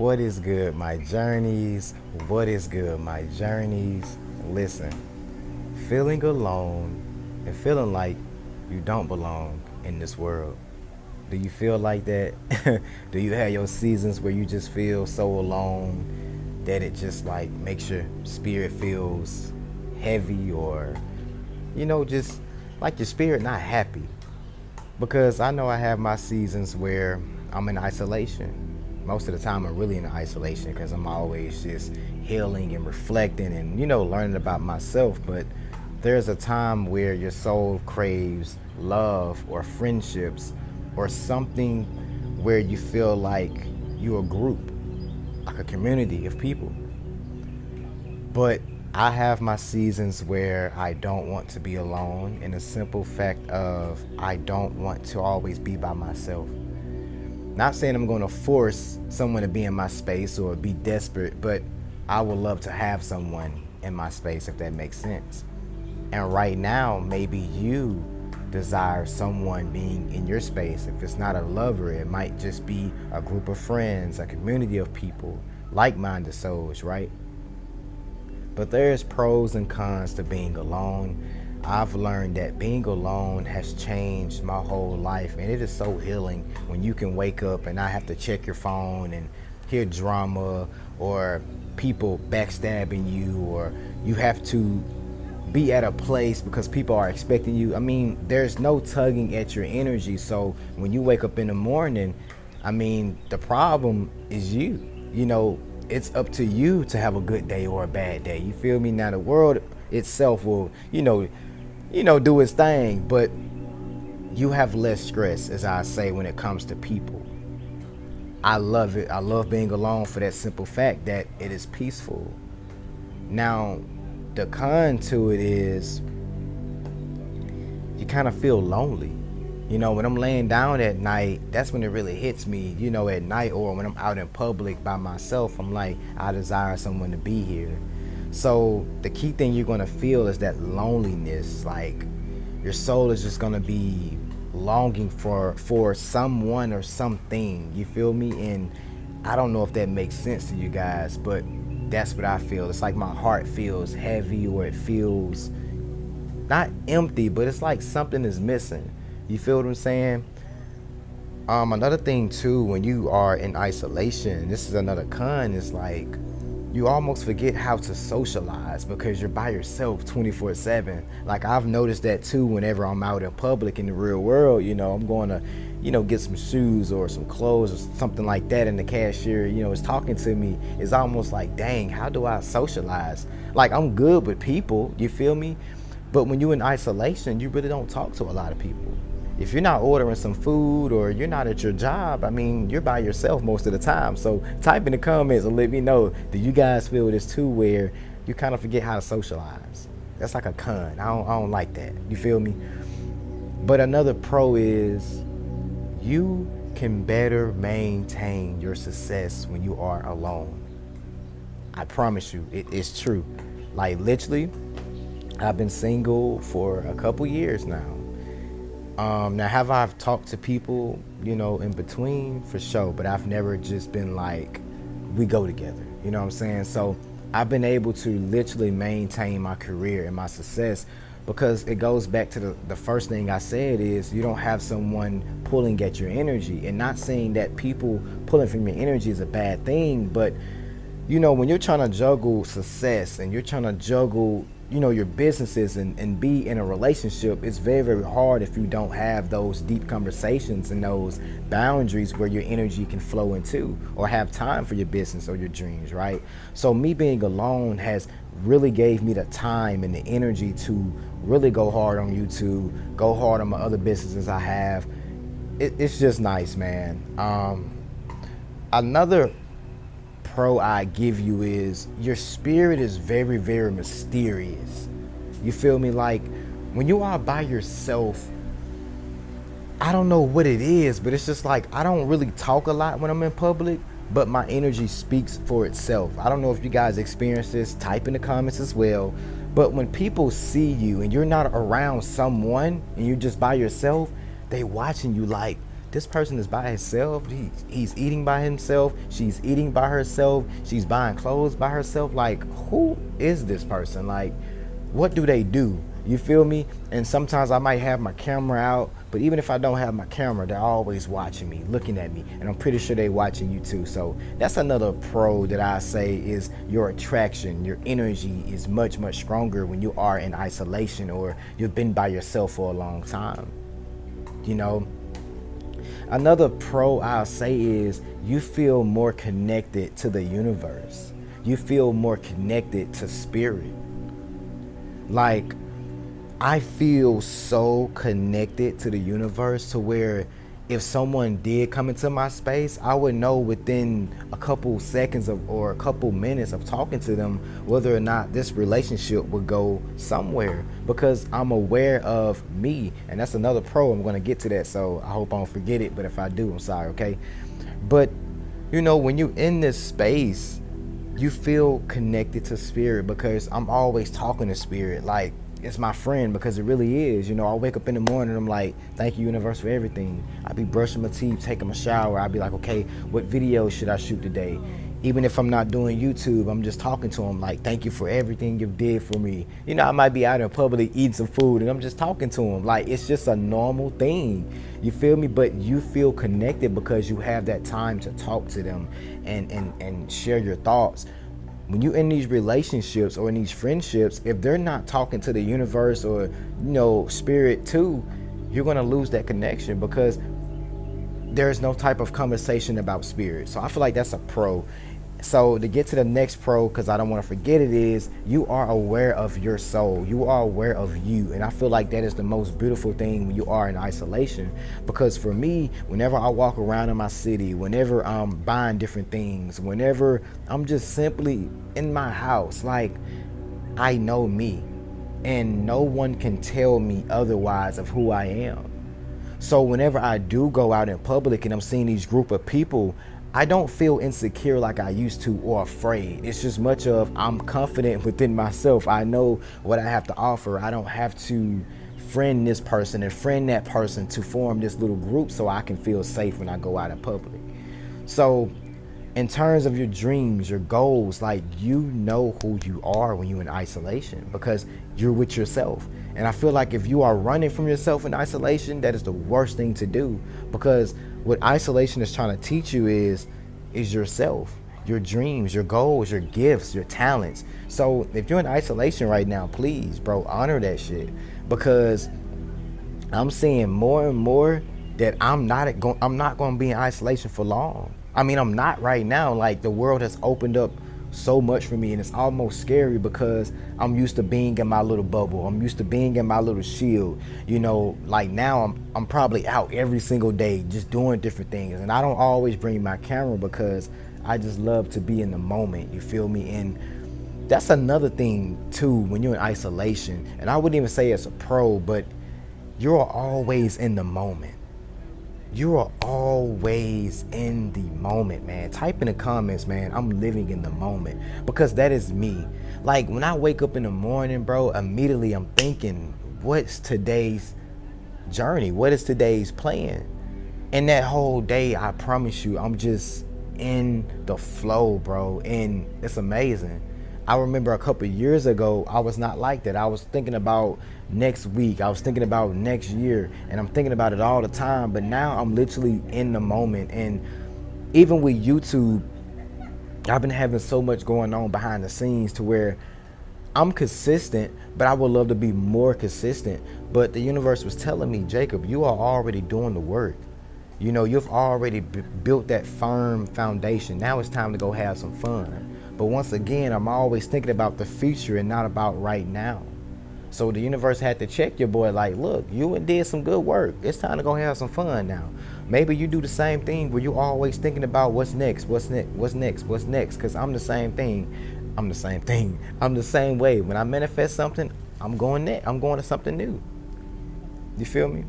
What is good, my journeys? What is good, my journeys? Listen, feeling alone and feeling like you don't belong in this world. Do you feel like that? Do you have your seasons where you just feel so alone that it just like makes your spirit feels heavy, or just like your spirit not happy? Because I know I have my seasons where I'm in isolation. Most of the time, I'm really in isolation because I'm always just healing and reflecting and, learning about myself. But there's a time where your soul craves love or friendships or something where you feel like you're a group, like a community of people. But I have my seasons where I don't want to be alone, in the simple fact of I don't want to always be by myself. Not saying I'm going to force someone to be in my space or be desperate, but I would love to have someone in my space, if that makes sense. And right now, maybe you desire someone being in your space. If it's not a lover, it might just be a group of friends, a community of people, like-minded souls, right? But there's pros and cons to being alone. I've learned that being alone has changed my whole life, and it is so healing when you can wake up and not have to check your phone and hear drama or people backstabbing you, or you have to be at a place because people are expecting you. I mean, there's no tugging at your energy. So when you wake up in the morning, the problem is you. It's up to you to have a good day or a bad day. You feel me? Now the world itself will, do its thing, but you have less stress, as I say, when it comes to people. I love it. I love being alone for that simple fact that it is peaceful. Now, the con to it is you kind of feel lonely. When I'm laying down at night, that's when it really hits me, at night, or when I'm out in public by myself, I'm like, I desire someone to be here. So the key thing you're going to feel is that loneliness. Like your soul is just going to be longing for someone or something. You feel me? And I don't know if that makes sense to you guys, but that's what I feel. It's like my heart feels heavy, or it feels not empty, but it's like something is missing. You feel what I'm saying? Another thing too, when you are in isolation, this is another con, is like you almost forget how to socialize because you're by yourself 24/7. Like I've noticed that too whenever I'm out in public in the real world. I'm going to, get some shoes or some clothes or something like that, and the cashier, is talking to me. It's almost like, dang, how do I socialize? Like I'm good with people, you feel me? But when you're in isolation, you really don't talk to a lot of people. If you're not ordering some food or you're not at your job, you're by yourself most of the time. So type in the comments and let me know, do you guys feel this too, where you kind of forget how to socialize? That's like a con. I don't like that. You feel me? But another pro is you can better maintain your success when you are alone. I promise you, it is true. Like literally, I've been single for a couple years now. Now, have I talked to people, in between? For sure. But I've never just been like, we go together. You know what I'm saying? So I've been able to literally maintain my career and my success because it goes back to the first thing I said is you don't have someone pulling at your energy. And not saying that people pulling from your energy is a bad thing, but, when you're trying to juggle success and you're trying to juggle your businesses and be in a relationship, it's very, very hard if you don't have those deep conversations and those boundaries where your energy can flow into, or have time for your business or your dreams, right? So me being alone has really gave me the time and the energy to really go hard on YouTube, go hard on my other businesses I have. It's just nice, man. Another pro I give you is your spirit is very, very mysterious. You feel me? Like when you are by yourself, I don't know what it is, but it's just like I don't really talk a lot when I'm in public, but my energy speaks for itself. I don't know if you guys experience this, type in the comments as well. But when people see you and you're not around someone and you're just by yourself, they watching you like, this person is by himself. He's eating by himself. She's eating by herself. She's buying clothes by herself. Like, who is this person? Like, what do they do? You feel me? And sometimes I might have my camera out, but even if I don't have my camera, they're always watching me, looking at me, and I'm pretty sure they're watching you too. So that's another pro that I say is your attraction, your energy is much, much stronger when you are in isolation or you've been by yourself for a long time. You know, another pro I'll say is you feel more connected to the universe. You feel more connected to spirit. Like, I feel so connected to the universe to where if someone did come into my space, I would know within a couple seconds or a couple minutes of talking to them whether or not this relationship would go somewhere, because I'm aware of me. And that's another pro. I'm going to get to that, so I hope I don't forget it, but if I do, I'm sorry, okay? But you know, when you're in this space, you feel connected to spirit, because I'm always talking to spirit like it's my friend, because it really is. You know, I wake up in the morning, I'm like, thank you, universe, for everything. I be brushing my teeth, taking my shower. I be like, okay, what video should I shoot today? Even if I'm not doing YouTube, I'm just talking to him like, thank you for everything you did for me. You know, I might be out in public eating some food and I'm just talking to him. Like, it's just a normal thing. You feel me? But you feel connected because you have that time to talk to them and share your thoughts. When you're in these relationships or in these friendships, if they're not talking to the universe or, you know, spirit too, you're going to lose that connection because there's no type of conversation about spirit. So I feel like that's a pro. So to get to the next pro, because I don't want to forget it, is you are aware of your soul. You are aware of you. And I feel like that is the most beautiful thing when you are in isolation. Because for me, whenever I walk around in my city, whenever I'm buying different things, whenever I'm just simply in my house, like, I know me. And no one can tell me otherwise of who I am. So whenever I do go out in public and I'm seeing these group of people, I don't feel insecure like I used to or afraid. It's just much of I'm confident within myself. I know what I have to offer. I don't have to friend this person and friend that person to form this little group so I can feel safe when I go out in public. So in terms of your dreams, your goals, like, you know who you are when you're in isolation because you're with yourself. And I feel like if you are running from yourself in isolation, that is the worst thing to do, because what isolation is trying to teach you is yourself, your dreams, your goals, your gifts, your talents. So if you're in isolation right now, please, bro, honor that shit, because I'm seeing more and more that I'm not going to be in isolation for long. I mean, I'm not right now. Like, the world has opened up so much for me, and it's almost scary because I'm used to being in my little bubble. I'm used to being in my little shield. You know, like, now I'm probably out every single day just doing different things, and I don't always bring my camera because I just love to be in the moment. You feel me? And that's another thing too when you're in isolation, and I wouldn't even say it's a pro, but you're always in the moment. You are always in the moment, man. Type in the comments, man, I'm living in the moment, because that is me. Like, when I wake up in the morning, bro, immediately I'm thinking, what's today's journey? What is today's plan? And that whole day, I promise you, I'm just in the flow, bro. And it's amazing. I remember a couple of years ago, I was not like that. I was thinking about next week. I was thinking about next year, and I'm thinking about it all the time. But now I'm literally in the moment. And even with YouTube, I've been having so much going on behind the scenes to where I'm consistent, but I would love to be more consistent. But the universe was telling me, Jacob, you are already doing the work. You know, you've already built that firm foundation. Now it's time to go have some fun. But once again, I'm always thinking about the future and not about right now. So the universe had to check your boy like, look, you did some good work. It's time to go have some fun now. Maybe you do the same thing where you're always thinking about what's next, what's next, what's next, what's next. Because I'm the same thing. I'm the same thing. I'm the same way. When I manifest something, I'm going next. I'm going to something new. You feel me?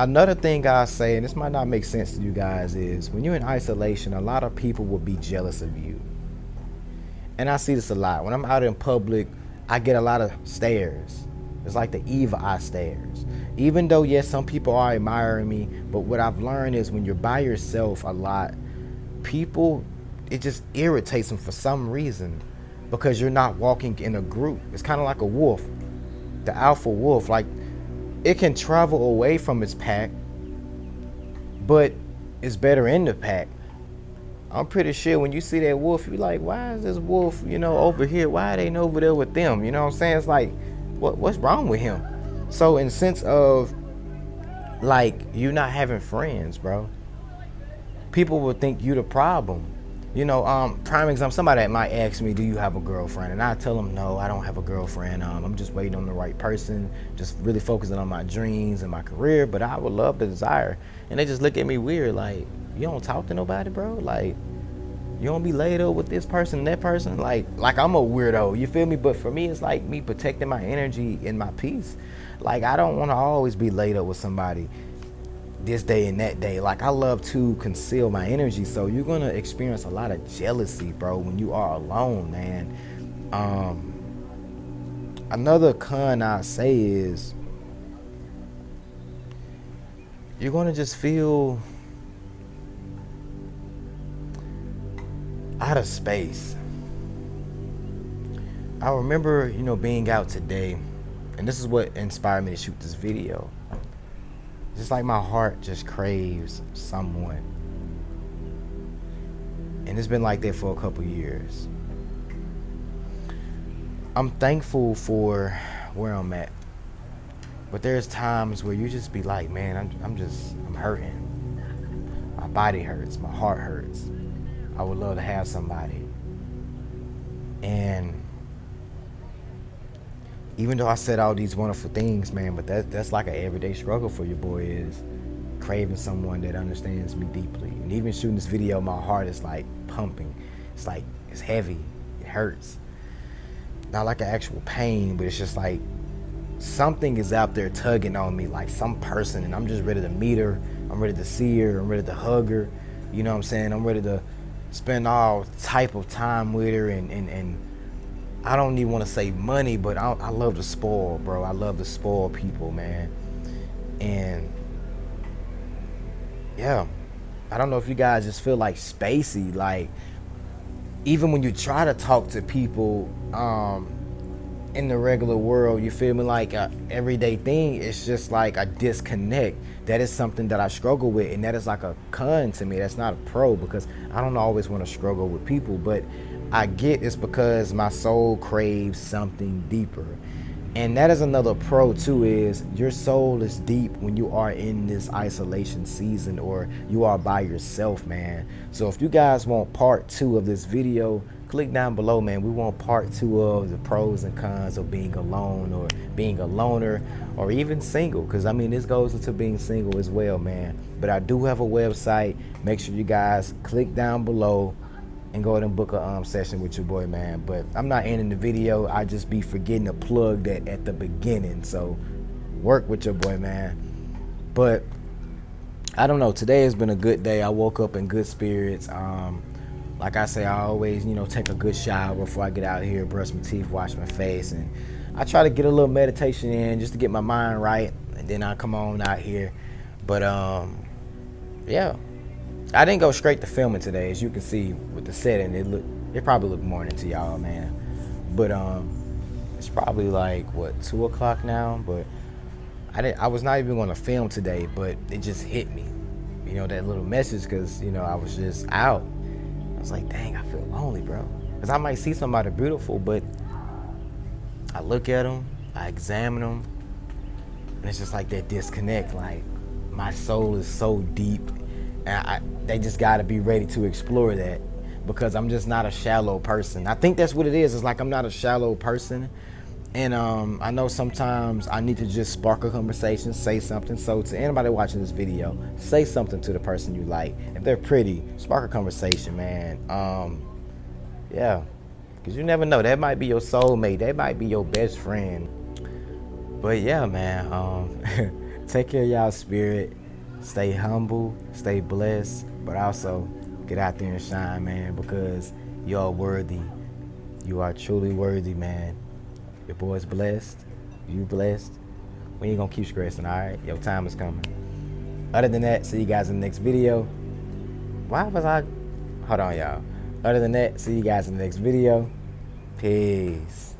Another thing I say, and this might not make sense to you guys, is when you're in isolation, a lot of people will be jealous of you. And I see this a lot. When I'm out in public, I get a lot of stares. It's like the evil eye stares. Even though, yes, some people are admiring me, but what I've learned is when you're by yourself a lot, people, it just irritates them for some reason because you're not walking in a group. It's kind of like a wolf, the alpha wolf. Like, it can travel away from its pack, but it's better in the pack. I'm pretty sure when you see that wolf, you're like, why is this wolf, over here? Why they over there with them? You know what I'm saying? It's like, what's wrong with him? So in sense of, like, you not having friends, bro, people will think you the problem. Prime example, somebody that might ask me, do you have a girlfriend? And I tell them, no, I don't have a girlfriend. I'm just waiting on the right person, just really focusing on my dreams and my career, but I would love the desire. And they just look at me weird, like, you don't talk to nobody, bro? Like, you don't be laid up with this person and that person? Like I'm a weirdo, you feel me? But for me, it's like me protecting my energy and my peace. Like, I don't want to always be laid up with somebody this day and that day. Like, I love to conceal my energy. So you're gonna experience a lot of jealousy, bro, when you are alone, man. Another con I say is you're gonna just feel out of space. I remember, being out today, and this is what inspired me to shoot this video. Just like my heart just craves someone. And it's been like that for a couple years. I'm thankful for where I'm at. But there's times where you just be like, man, I'm hurting. My body hurts, my heart hurts. I would love to have somebody. And even though I said all these wonderful things, man, but that's like an everyday struggle for your boy, is craving someone that understands me deeply. And even shooting this video, my heart is like pumping. It's like, it's heavy, it hurts. Not like an actual pain, but it's just like something is out there tugging on me, like some person, and I'm just ready to meet her. I'm ready to see her. I'm ready to hug her. You know what I'm saying? I'm ready to spend all type of time with her, and I don't even want to say money, but I love to spoil, bro. I love to spoil people, man. And yeah, I don't know if you guys just feel like spacey, like even when you try to talk to people in the regular world, you feel me, like a everyday thing, it's just like a disconnect. That is something that I struggle with, and that is like a con to me. That's not a pro, because I don't always want to struggle with people, but I get it's because my soul craves something deeper. And that is another pro too, is your soul is deep when you are in this isolation season or you are by yourself, man. So if you guys want part 2 of this video, click down below, man. We want part 2 of the pros and cons of being alone or being a loner or even single, because I mean, this goes into being single as well, man. But I do have a website. Make sure you guys click down below and go ahead and book a session with your boy, man. But I'm not ending the video. I just be forgetting to plug that at the beginning. So work with your boy, man. But I don't know. Today has been a good day. I woke up in good spirits. Like I say, I always, take a good shower before I get out here, brush my teeth, wash my face, and I try to get a little meditation in just to get my mind right, and then I come on out here. But yeah. I didn't go straight to filming today, as you can see with the setting. It probably looked morning to y'all, man. But it's probably like 2 o'clock now. But I was not even going to film today, but it just hit me, that little message, because I was just out. I was like, dang, I feel lonely, bro. Because I might see somebody beautiful, but I look at them, I examine them, and it's just like that disconnect. Like, my soul is so deep. And they just got to be ready to explore that, because I'm just not a shallow person. I think that's what it is. It's like I'm not a shallow person. And I know sometimes I need to just spark a conversation, say something. So to anybody watching this video, say something to the person you like. If they're pretty, spark a conversation, man. Yeah, because you never know. That might be your soulmate. That might be your best friend. But yeah, man, take care of y'all spirit. Stay humble, stay blessed, but also get out there and shine, man, because you're worthy. You are truly worthy, man. Your boy's blessed. You blessed. We ain't gonna keep stressing, alright? Your time is coming. Other than that, see you guys in the next video. Why was I... Hold on, y'all. Other than that, see you guys in the next video. Peace.